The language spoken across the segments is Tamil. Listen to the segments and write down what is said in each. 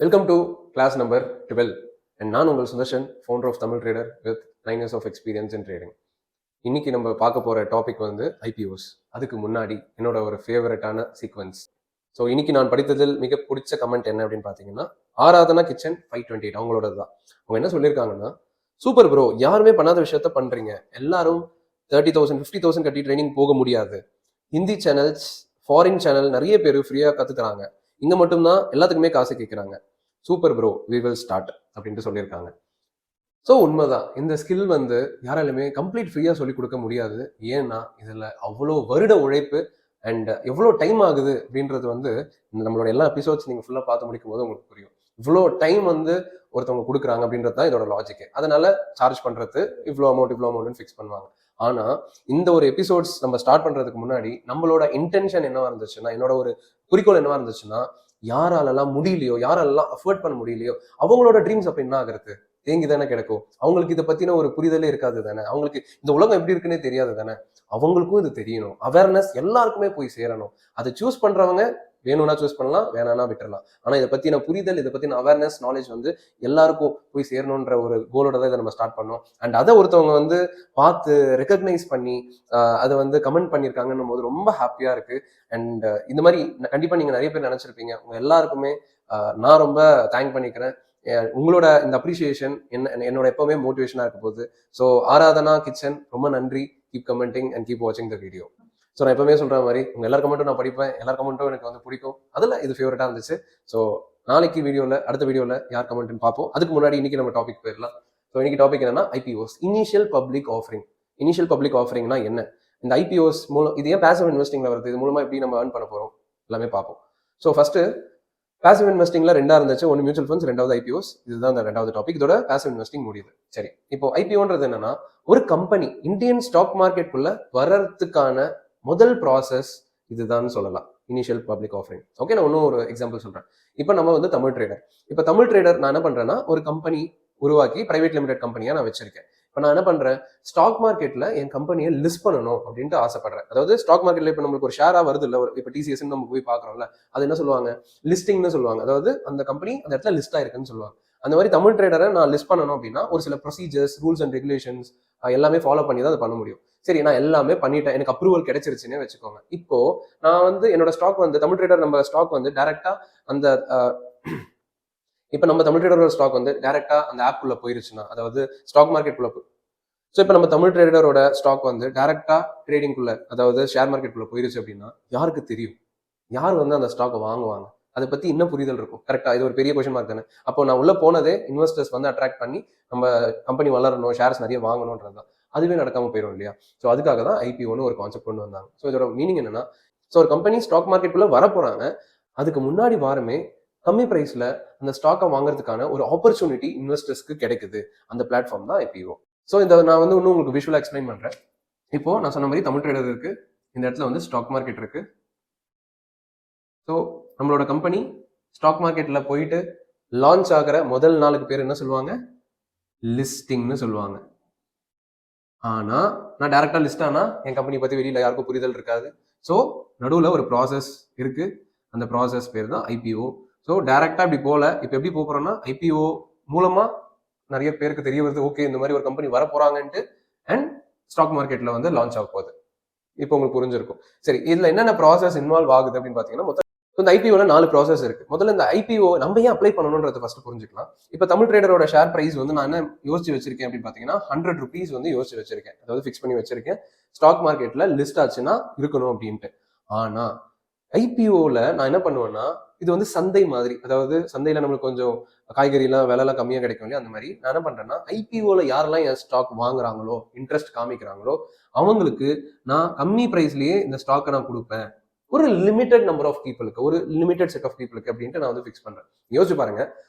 Welcome to class number 12 and நான் உங்கள் Sudarshan, founder of Tamil Trader with 9 years of experience in trading. இன்னைக்கு நம்ம பார்க்க போற டாபிக் வந்து IPOs. அதுக்கு முன்னாடி என்னோட ஒரு ஃபேவரட்டான சீக்வன்ஸ். ஸோ இன்னைக்கு நான் படித்ததில் மிக பிடிச்ச கமெண்ட் என்ன அப்படின்னு பார்த்தீங்கன்னா, ஆராதனா கிச்சன் 528 அவங்களோட தான். அவங்க என்ன சொல்லியிருக்காங்கன்னா, சூப்பர் ப்ரோ, யாருமே பண்ணாத விஷயத்த பண்றீங்க, எல்லாரும் 30,000 50,000 கட்டி ட்ரைனிங் போக முடியாது. ஹிந்தி சேனல்ஸ், ஃபாரின் சேனல் நிறைய பேர் ஃப்ரீயாக கற்றுக்குறாங்க, இங்கே மட்டும்தான் எல்லாத்துக்குமே காசு கேட்குறாங்க. Super bro, we will start அப்படின்ட்டு சொல்லியிருக்காங்க. ஸோ உண்மைதான், இந்த ஸ்கில் வந்து யாராலுமே கம்ப்ளீட் ஃப்ரீயாக சொல்லிக் கொடுக்க முடியாது. ஏன்னா இதில் அவ்வளோ வருட உழைப்பு அண்ட் எவ்வளோ டைம் ஆகுது அப்படின்றது வந்து நம்மளோட எல்லா எபிசோட்ஸ் நீங்கள் ஃபுல்லாக பார்த்து முடிக்கும் போது உங்களுக்கு புரியும். இவ்வளோ டைம் வந்து ஒருத்தவங்க கொடுக்குறாங்க அப்படின்றது தான் இதோட லாஜிக்கு. அதனால சார்ஜ் பண்ணுறது இவ்வளோ அமௌண்ட்னு ஃபிக்ஸ் பண்ணுவாங்க. ஆனால் இந்த ஒரு எபிசோட்ஸ் நம்ம ஸ்டார்ட் பண்ணுறதுக்கு முன்னாடி நம்மளோட இன்டென்ஷன் என்னவா இருந்துச்சுன்னா, என்னோட ஒரு குறிக்கோள் என்னவா இருந்துச்சுன்னா, யாராலெல்லாம் முடியலையோ, யாரெல்லாம் அஃபோர்ட் பண்ண முடியலையோ அவங்களோட ட்ரீம்ஸ் அப்போ என்ன ஆகுறது, தேங்கி தானே கிடக்கும். அவங்களுக்கு இதை பற்றின ஒரு புரிதலே இருக்காது தானே, அவங்களுக்கு இந்த உலகம் எப்படி இருக்குன்னே தெரியாது தானே. அவங்களுக்கும் இது தெரியணும், அவேர்னஸ் எல்லாருக்குமே போய் சேரணும். அதை சூஸ் பண்ணுறவங்க வேணும்னா சூஸ் பண்ணலாம், வேணாம்னா விட்டுறலாம். ஆனால் இதை பற்றின புரிதல், இதை பற்றின அவேர்னஸ், நாலேஜ் வந்து எல்லாருக்கும் போய் சேரணுன்ற ஒரு கோலோட தான் இதை நம்ம ஸ்டார்ட் பண்ணோம். அண்ட் அதை ஒருத்தவங்க வந்து பார்த்து ரெக்கக்னைஸ் பண்ணி அதை வந்து கமெண்ட் பண்ணியிருக்காங்கன்னும் போது ரொம்ப ஹாப்பியாக இருக்குது. அண்ட் இந்த மாதிரி கண்டிப்பாக நீங்கள் நிறைய பேர் நினச்சிருப்பீங்க. உங்க எல்லாருக்குமே நான் ரொம்ப தேங்க் பண்ணிக்கிறேன். உங்களோட இந்த அப்ரிசியேஷன் என்னோட எப்பவுமே மோட்டிவேஷனாக இருக்க போகுது. ஸோ ஆராதனா கிச்சன், ரொம்ப நன்றி. கீப் கமெண்டிங் அண்ட் கீப் வாட்சிங் த வீடியோ. ஸோ நான் எப்பவுமே சொல்கிற மாதிரி உங்கள் எல்லா கமெண்ட்டும் நான் படிப்பேன், எல்லா கமெண்ட்டும் எனக்கு வந்து பிடிக்கும். அதில் இது ஃபேவரட்டாக இருந்துச்சு. ஸோ நாளைக்கு வீடியோவில், அடுத்த வீடியோவில் யார் கமெண்ட்னு பார்ப்போம். அதுக்கு முன்னாடி இன்னைக்கு நம்ம டாபிக் போயிடலாம். ஸோ இன்னைக்கு டாபிக் என்னன்னா, IPOs, initial public offering. Initial public ஆஃபரிங்னா என்ன, இந்த ஐபிஓஸ் மூலம் இது ஏன் பேசிவ் இன்வெஸ்டிங்ல வருது, இது மூலமா எப்படி நம்ம ஏர்ன் பண்ண போகிறோம் எல்லாமே பார்ப்போம். ஸோ ஃபர்ஸ்ட் பேசிவ் இன்வெஸ்டிங்ல ரெண்டா இருந்துச்சு, ஒன்று மியூச்சுவல் ஃபண்ட்ஸ், ரெண்டாவது ஐபிஓஸ். இதுதான் இந்த ரெண்டாவது டாபிக். இதோட பேசிவ் இன்வெஸ்டிங் முடியுது. சரி, இப்போ ஐபிஓன்றது என்னன்னா, ஒரு கம்பெனி இந்தியன் ஸ்டாக் மார்க்கெட்டுக்குள்ள வர்றதுக்கான முதல் ப்ராசஸ் இதுதான் சொல்லலாம், இனிஷியல் பப்ளிக் ஆஃபரிங். ஓகே, நான் இன்னும் ஒரு எக்ஸாம்பிள் சொல்றேன். இப்போ நம்ம வந்து தமிழ் ட்ரேடர். இப்போ தமிழ் ட்ரேடர் நான் என்ன பண்றேன்னா, ஒரு கம்பெனி உருவாக்கி பிரைவேட் லிமிடெட் கம்பெனியா நான் வச்சிருக்கேன். இப்போ நான் என்ன பண்றேன், ஸ்டாக் மார்க்கெட்ல என் கம்பெனியை லிஸ்ட் பண்ணணும் அப்படின்ட்டு ஆசைப்படுறேன். அதாவது ஸ்டாக் மார்க்கெட்ல இப்போ நம்மளுக்கு ஒரு ஷேரா வருது இல்லை, இப்போ டிசிஎஸ் நம்ம போய் பார்க்குறோம்ல, அது என்ன சொல்லுவாங்க, லிஸ்டிங்னு சொல்லுவாங்க. அதாவது அந்த கம்பெனி அந்த இடத்துல லிஸ்ட் ஆயிருக்குன்னு சொல்லுவாங்க. அந்த மாதிரி தமிழ் ட்ரேடரை நான் லிஸ்ட் பண்ணணும் அப்படின்னா ஒரு சில ப்ரொசீஜர்ஸ், ரூல்ஸ் அண்ட் ரெகுலேஷன்ஸ் எல்லாமே ஃபாலோ பண்ணி தான் அதை பண்ண முடியும். சரி, நான் எல்லாமே பண்ணிட்டேன், எனக்கு அப்ரூவல் கிடைச்சிருச்சுன்னே வச்சுக்கோங்க. இப்போ நான் வந்து என்னோட ஸ்டாக் வந்து தமிழ் ட்ரேடர், நம்ம ஸ்டாக் வந்து டைரக்டா அந்த இப்போ நம்ம தமிழ் ட்ரேடரோட ஸ்டாக் வந்து டைரக்டா அந்த ஆப் குள்ள போயிருச்சுன்னா, அதாவது ஸ்டாக் மார்க்கெட் குள்ள ஸோ இப்போ நம்ம தமிழ் ட்ரேடரோட ஸ்டாக் வந்து டைரக்டா ட்ரேடிங்குள்ள, அதாவது ஷேர் மார்க்கெட் குள்ள போயிருச்சு அப்படின்னா யாருக்கு தெரியும், யார் வந்து அந்த ஸ்டாக்கை வாங்குவாங்க, அதை பத்தி இன்னும் புரிதல் இருக்கும். கரெக்டா, இது ஒரு பெரிய கொஸ்டின் மார்க் தானே. அப்போ நான் உள்ள போனதே இன்வெஸ்டர்ஸ் வந்து அட்ராக்ட் பண்ணி நம்ம கம்பெனி வளரணும், ஷேர்ஸ் நிறைய வாங்கணும்ன்றது தான். அதுவே நடக்காம போயிடும் இல்லையா. ஸோ அதுக்காக தான் ஐபிஓன்னு ஒரு கான்செப்ட் கொண்டு வந்தாங்க. ஸோ இதோட மீனிங் என்னன்னா, ஸோ ஒரு கம்பெனி ஸ்டாக் மார்க்கெட்டுக்குள்ள வர போறாங்க, அதுக்கு முன்னாடி வாரமே கம்மி பிரைஸ்ல அந்த ஸ்டாக்கை வாங்குறதுக்கான ஒரு ஆப்பர்ச்சுனிட்டி இன்வெஸ்டர்ஸ்க்கு கிடைக்குது. அந்த பிளாட்ஃபார்ம் தான் ஐபிஓ. ஸோ இந்த நான் வந்து இன்னும் உங்களுக்கு விஷுவலாக எக்ஸ்பிளைன் பண்றேன். இப்போ நான் சொன்ன மாதிரி தமிழ் ட்ரேடர் இருக்கு, இந்த இடத்துல வந்து ஸ்டாக் மார்க்கெட் இருக்கு. ஸோ நம்மளோட கம்பெனி ஸ்டாக் மார்க்கெட்ல போயிட்டு லான்ச் ஆகிற முதல் நாளுக்கு பேர் என்ன சொல்லுவாங்க, லிஸ்டிங்னு சொல்லுவாங்க. ஆனா நான் டைரக்டா லிஸ்ட் ஆனா என் கம்பெனி பத்தி வெளியில யாருக்கும் புரிதல் இருக்காது. ஸோ நடுவில் ஒரு ப்ராசஸ் இருக்கு, அந்த ப்ராசஸ் பேர் தான் ஐபிஓ. ஸோ டைரக்டா இப்படி போல, இப்போ எப்படி போறோம்னா, ஐபிஓ மூலமா நிறைய பேருக்கு தெரிய வருது, ஓகே இந்த மாதிரி ஒரு கம்பெனி வர போறாங்கன்ட்டு, அண்ட் ஸ்டாக் மார்க்கெட்ல வந்து லான்ச் ஆக போகுது. இப்போ உங்களுக்கு புரிஞ்சிருக்கும். சரி, இதுல என்னென்ன ப்ராசஸ் இன்வால்வ் ஆகுது அப்படின்னு பாத்தீங்கன்னா, மொத்தம் இந்த ஐபிஓல 4 ப்ராசஸ் இருக்கு. முதல்ல இந்த ஐபிஓ நம்ம ஏன் அப்ளை பண்ணணும்ன்றத ஃபர்ஸ்ட் புரிஞ்சுக்கலாம். இப்போ தமிழ் ட்ரேடரோட ஷேர் பிரைஸ் வந்து நான் என்ன யோசிச்சு வச்சிருக்கேன் அப்படின்னு பாத்தீங்கன்னா, 100 rupees வந்து யோசிச்சு வச்சிருக்கேன், அதாவது ஃபிக்ஸ் பண்ணி வச்சிருக்கேன், ஸ்டாக் மார்க்கெட்ல லிஸ்ட் ஆச்சுன்னா இருக்கணும் அப்படின்ட்டு. ஆனா ஐபிஓல நான் என்ன பண்ணுவேன்னா, இது வந்து சந்தை மாதிரி, அதாவது சந்தையில நம்மளுக்கு கொஞ்சம் காய்கறிலாம் விலைலாம் கம்மியாக கிடைக்கும் இல்லையா, அந்த மாதிரி நான் என்ன பண்றேன்னா, ஐபிஓல யாரெல்லாம் என் ஸ்டாக் வாங்குறாங்களோ, இன்ட்ரெஸ்ட் காமிக்கிறாங்களோ, அவங்களுக்கு நான் கம்மி பிரைஸ்லயே இந்த ஸ்டாக்கை நான் கொடுப்பேன், ஒரு லிமிடெட் நம்பர் ஆஃப் பீப்புளுக்கு, ஒரு லிமிடெட் செட் ஆஃப் பீப்புளுக்கு அப்படின்ட்டு நான் வந்து ஃபிக்ஸ் பண்றேன். யோசிச்சு பாருங்க,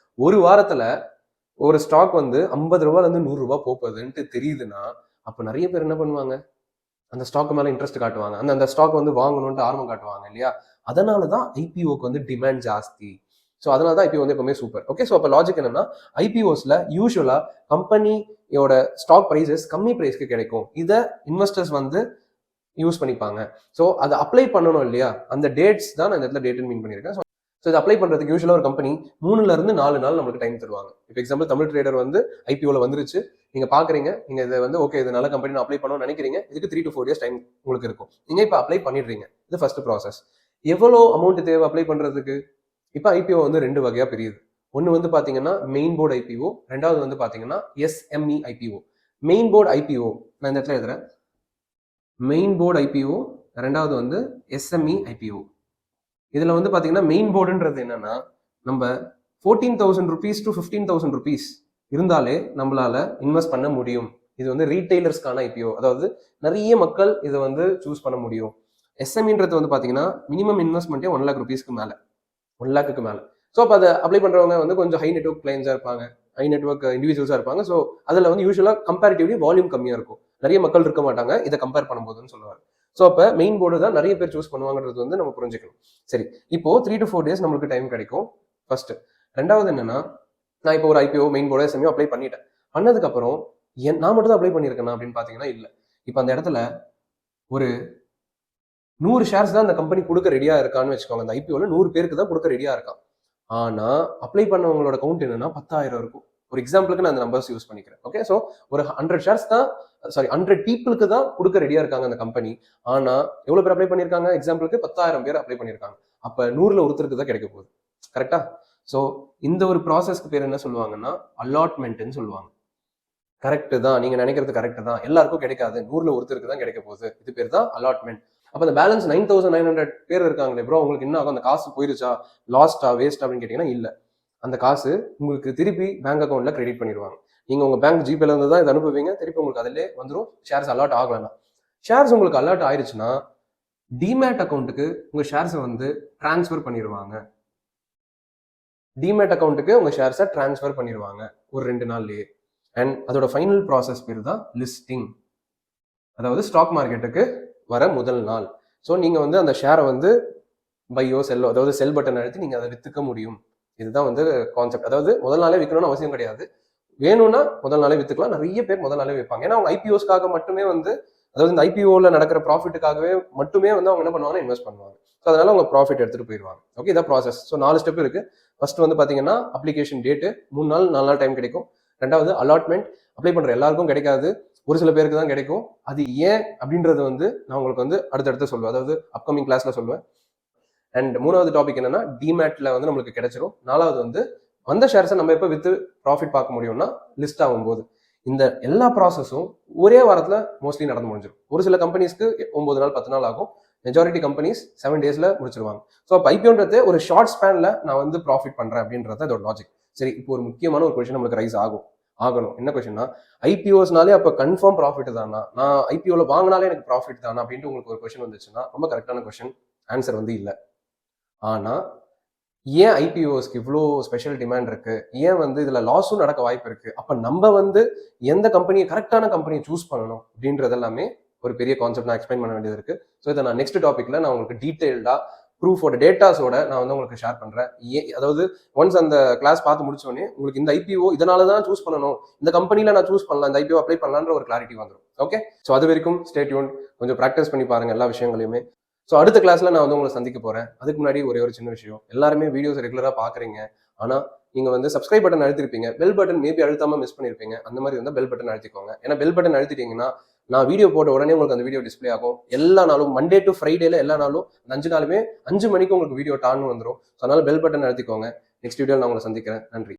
ஒரு வாரத்துல ஒரு ஸ்டாக் வந்து 50 ரூபாயில இருந்து 100 ரூபாய் போகுதுன்ட்டு தெரியுதுன்னா, அப்ப நிறைய பேர் என்ன பண்ணுவாங்க, அந்த ஸ்டாக் மேல இன்ட்ரெஸ்ட் காட்டுவாங்க, அந்த ஸ்டாக் வந்து வாங்கணும்ட்டு ஆர்வம் காட்டுவாங்க இல்லையா. அதனாலதான் ஐபிஓக்கு வந்து டிமாண்ட் ஜாஸ்தி. ஸோ அதனால தான் ஐபிஓ வந்து எப்பவுமே சூப்பர். ஓகே, ஸோ அப்போ லாஜிக் என்னன்னா, ஐபிஓஸ்ல யூஸ்வலா கம்பெனியோட ஸ்டாக் ப்ரைஸஸ் கம்மி ப்ரைஸ்க்கு கிடைக்கும், இதை இன்வெஸ்டர்ஸ் வந்து யூஸ் பண்ணிப்பாங்க. ஸோ அதை அப்ளை பண்ணணும் இல்லையா, அந்த டேட்ஸ் தான் நான் இந்த இடத்துல டேட்னு மீன் பண்ணியிருக்கேன். ஸோ இது அப்ளை பண்ணுறதுக்கு யூஸ்வலாக ஒரு கம்பெனி 3ல இருந்து 4 நாள் நம்மளுக்கு டைம் தருவாங்க. இப்போ எக்ஸாம்பிள் தமிழ் ட்ரேடர் வந்து ஐபிஓவில் வந்துருச்சு, நீங்கள் பார்க்குறீங்க, நீங்கள் இதை வந்து ஓகே இது நல்ல கம்பெனி நான் அப்ளை பண்ணணும்னு நினைக்கிறீங்க, இதுக்கு 3 to 4 days டைம் உங்களுக்கு இருக்கும். நீங்கள் இப்போ அப்ளை பண்ணிடுறீங்க. இது ஃபர்ஸ்ட் ப்ராசஸ். எவ்வளோ அமௌண்ட் தேவை அப்ளை பண்ணுறதுக்கு? இப்போ ஐபிஓ வந்து 2 வகையாக பிரியுது. ஒன்று வந்து பார்த்தீங்கன்னா மெயின் போர்டு ஐபிஓ, ரெண்டாவது வந்து பார்த்தீங்கன்னா SME IPO. Main board IPO நான் இந்த இடத்துல எழுதுறேன். மெயின் போர்டு ஐபிஓ, ரெண்டாவது வந்து எஸ்எம்இ ஐபிஓ. இதில் வந்து பார்த்தீங்கன்னா மெயின் போர்டுன்றது என்னன்னா, நம்ம 14,000 rupees to 15,000 rupees இருந்தாலே நம்மளால இன்வெஸ்ட் பண்ண முடியும். இது வந்து ரீட்டைலர்ஸ்க்கான ஐபிஓ, அதாவது நிறைய மக்கள் இதை வந்து சூஸ் பண்ண முடியும். எஸ்எம்இன்றது வந்து பார்த்தீங்கன்னா மினிமம் இன்வெஸ்ட்மெண்ட்டே 1 lakh rupeesக்கு மேலே, 1 lakhக்கு மேலே. ஸோ அப்போ அதை அப்ளை பண்ணுறவங்க வந்து கொஞ்சம் ஹை நெட்வொர்க் கிளைண்ட்ஸாக இருப்பாங்க, ஹை நெட்வொர்க் இண்டிவிஜுவல்ஸாக இருப்பாங்க. ஸோ அதில் வந்து யூஸ்வலாக கம்பேரிட்டிவ்லி வால்யூம் கம்மியாக இருக்கும், நிறைய மக்கள் இருக்க மாட்டாங்க இதை கம்பேர் பண்ணும்போதுன்னு சொல்லுவாங்க. ஸோ அப்போ மெயின் போர்டு தான் நிறைய பேர் சூஸ் பண்ணுவாங்கன்றது வந்து நம்ம புரிஞ்சுக்கணும். சரி, இப்போ 3 to 4 days நம்மளுக்கு டைம் கிடைக்கும் ஃபர்ஸ்ட். ரெண்டாவது என்னன்னா, நான் இப்போ ஒரு IPO main board SME apply பண்ணிட்டேன். பண்ணதுக்கப்புறம் நான் மட்டும் தான் அப்ளை பண்ணியிருக்கேன் அப்படின்னு பார்த்தீங்கன்னா இல்லை. இப்போ அந்த இடத்துல ஒரு 100 ஷேர்ஸ் தான் அந்த கம்பெனி கொடுக்க ரெடியா இருக்கான்னு வச்சுக்கோங்க. அந்த ஐபிஓல 100 பேருக்கு தான் கொடுக்க ரெடியா இருக்கான். ஆனா அப்ளை பண்ணவங்களோட கவுண்ட் என்னன்னா 10,000 இருக்கும். ஒரு எக்ஸாம்பிளுக்கு நான் அந்த நம்பர்ஸ் யூஸ் பண்ணிக்கிறேன். ஓகே, ஸோ ஒரு 100 ஷேர்ஸ் தான், சாரி 100 பீப்புளுக்கு தான் கொடுக்க ரெடியா இருக்காங்க அந்த கம்பெனி. ஆனா எவ்வளவு பேர் அப்ளை பண்ணியிருக்காங்க? எக்ஸாம்பிளுக்கு 10,000 பேர் அப்ளை பண்ணியிருக்காங்க. அப்ப 100ல ஒருத்தருக்கு தான் கிடைக்க போகுது. கரெக்டா? ஸோ இந்த ஒரு ப்ராசஸ்க்கு பேர் என்ன சொல்லுவாங்கன்னா அலாட்மெண்ட்னு சொல்லுவாங்க. கரெக்ட் தான், நீங்க நினைக்கிறது கரெக்ட் தான். எல்லாருக்கும் கிடைக்காது, 100ல ஒருத்தருக்கு தான் கிடைக்க போகுது. இது பேர் தான் அலாட்மெண்ட். அப்ப அந்த பேலன்ஸ் 9,900 பேர் இருக்காங்களே ப்ரோ, உங்களுக்கு என்ன ஆகும்? அந்த காசு போயிருச்சா, லாஸ்டா, வேஸ்ட் அப்படின்னு கேட்டீங்கன்னா இல்ல. அந்த காசு உங்களுக்கு திருப்பி பேங்க் அக்கௌண்ட்ல கிரெடிட் பண்ணிடுவாங்க. நீங்க உங்க பேங்க் ஜிபேல இருந்து தான் இதை அனுப்புவீங்க, திருப்பி உங்களுக்கு அதிலே வந்துடும். ஷேர்ஸ் அலாட் ஆகலாம். ஷேர்ஸ் உங்களுக்கு அலாட் ஆயிடுச்சுன்னா டிமேட் அக்கௌண்ட்டுக்கு உங்க ஷேர்ஸை வந்து டிரான்ஸ்ஃபர் பண்ணிடுவாங்க. டிமேட் அக்கௌண்ட்டுக்கு உங்க ஷேர்ஸை டிரான்ஸ்ஃபர் பண்ணிடுவாங்க ஒரு 2 நாள்லயே. அண்ட் அதோட ஃபைனல் ப்ராசஸ் பேர் தான் லிஸ்டிங், அதாவது ஸ்டாக் மார்க்கெட்டுக்கு வர முதல் நாள். ஸோ நீங்க வந்து அந்த ஷேரை வந்து பையோ செல்லோ, அதாவது செல் பட்டன் அழுத்தி நீங்க அதை வித்துக்க முடியும். இதுதான் வந்து கான்செப்ட். அதாவது முதல் நாளே விற்கணும்னு அவசியம் கிடையாது, வேணும்னா முதல் நாளே வித்துக்கலாம். நிறைய பேர் முதல் நாளே வைப்பாங்க, ஏன்னா அவங்க ஐபிஓஸ்க்காக மட்டுமே வந்து, அதாவது இந்த ஐபிஓல நடக்கிற ப்ராஃபிட்டுக்காகவே மட்டுமே வந்து அவங்க என்ன பண்ணுவாங்க, இன்வெஸ்ட் பண்ணுவாங்க. ஸோ அதனால அவங்க ப்ராஃபிட் எடுத்துட்டு போயிடுவாங்க. ஓகே, இதான் ப்ராசஸ். ஸோ 4 ஸ்டெப் இருக்கு. ஃபர்ஸ்ட் வந்து பாத்தீங்கன்னா அப்ளிகேஷன் டேட்டு 3 நாள் 4 நாள் டைம் கிடைக்கும். ரெண்டாவது அலாட்மெண்ட், அப்ளை பண்ற எல்லாருக்கும் கிடைக்காது, ஒரு சில பேருக்கு தான் கிடைக்கும். அது ஏன் அப்படின்றது வந்து நான் உங்களுக்கு வந்து அடுத்தடுத்து சொல்லுவேன், அதாவது அப்கமிங் கிளாஸ்ல சொல்லுவேன். அண்ட் 3வது டாபிக் என்னன்னா டிமேட்ல வந்து நம்மளுக்கு கிடைச்சிரும். 4வது வந்து வந்த ஷேர்ஸை நம்ம எப்போ வித்து ப்ராஃபிட் பார்க்க முடியும்னா லிஸ்ட் ஆகும்போது. இந்த எல்லா ப்ராசஸும் ஒரே வாரத்துல மோஸ்ட்லி நடந்து முடிஞ்சிடும். ஒரு சில கம்பெனிஸ்க்கு 9 நாள் 10 நாள் ஆகும். மெஜாரிட்டி கம்பெனிஸ் 7 daysல முடிச்சிருவாங்க. ஸோ அப்போ ஐபிஓன்றது ஒரு ஷார்ட் ஸ்பேன்ல நான் வந்து ப்ராஃபிட் பண்றேன் அப்படின்றது அதோட லாஜிக். சரி, இப்போ ஒரு முக்கியமான ஒரு கொஸ்டின் நம்மளுக்கு ரைஸ் ஆகணும். என்ன கொஸ்டின்னா, ஐபிஓஸ்னாலே அப்போ கன்ஃபார்ம் ப்ராஃபிட் தானா, நான் ஐபிஓல வாங்கினாலே எனக்கு ப்ராஃபிட் தானா அப்படின்ட்டு உங்களுக்கு ஒரு கொஸ்டின் வந்துச்சுன்னா ரொம்ப கரெக்டான கொஸ்டின். ஆன்சர் வந்து இல்லை. ஆனா ஏன் ஐபிஓஸ்க்கு இவ்வளோ ஸ்பெஷல் டிமாண்ட் இருக்கு, ஏன் வந்து இதுல லாஸும் நடக்க வாய்ப்பு இருக்கு, அப்ப நம்ம வந்து எந்த கம்பெனியை, கரெக்டான கம்பெனியை சூஸ் பண்ணணும் அப்படின்றது எல்லாமே ஒரு பெரிய கான்செப்ட் நான் எக்ஸ்பிளைன் பண்ண வேண்டியது இருக்கு. ஸோ இதை நான் நெக்ஸ்ட் டாபிக்ல நான் உங்களுக்கு டீடைல்டா ப்ரூஃபோட டேட்டாஸோட நான் வந்து உங்களுக்கு ஷேர் பண்றேன். அதாவது ஒன்ஸ் அந்த கிளாஸ் பார்த்து முடிச்சோடனே உங்களுக்கு இந்த ஐபிஓ இதனால தான் சூஸ் பண்ணணும், இந்த கம்பெனில நான் சூஸ் பண்ணலாம், இந்த ஐபிஓ அப்ளை பண்ணலான்ற ஒரு கிளாரிட்டி வந்துடும். ஓகே, ஸோ அது வரைக்கும் ஸ்டே டியூன், கொஞ்சம் ப்ராக்டிஸ் பண்ணி பாருங்க எல்லா விஷயங்களையுமே. ஸோ அடுத்த கிளாஸ்ல நான் வந்து உங்களை சந்திக்க போறேன். அதுக்கு முன்னாடி ஒரே ஒரு சின்ன விஷயம், எல்லாருமே வீடியோஸ் ரெகுலரா பாக்குறீங்க, ஆனா நீங்க வந்து சப்ஸ்கிரைப் பட்டன் அழுத்திருப்பீங்க, பெல் பட்டன் மேபி அழுத்தாம மிஸ் பண்ணிருப்பீங்க. அந்த மாதிரி இருந்தால் பெல் பட்டன் அழுத்திக்கோங்க. ஏன்னா பெல் பட்டன் அழுத்திட்டீங்கன்னா நான் வீடியோ போட்ட உடனே உங்களுக்கு அந்த வீடியோ டிஸ்பிளே ஆகும். எல்லா நாளும் மண்டே டு ஃப்ரைடேல எல்லா நாளும் 5 நாளுமே 5 மணிக்கு உங்களுக்கு வீடியோ டான்னு வந்துடும். ஸோ அதனால பெல் பட்டன் அழுத்திக்கோங்க. நெக்ஸ்ட் வீடியோ நான் உங்களை சந்திக்கிறேன். நன்றி.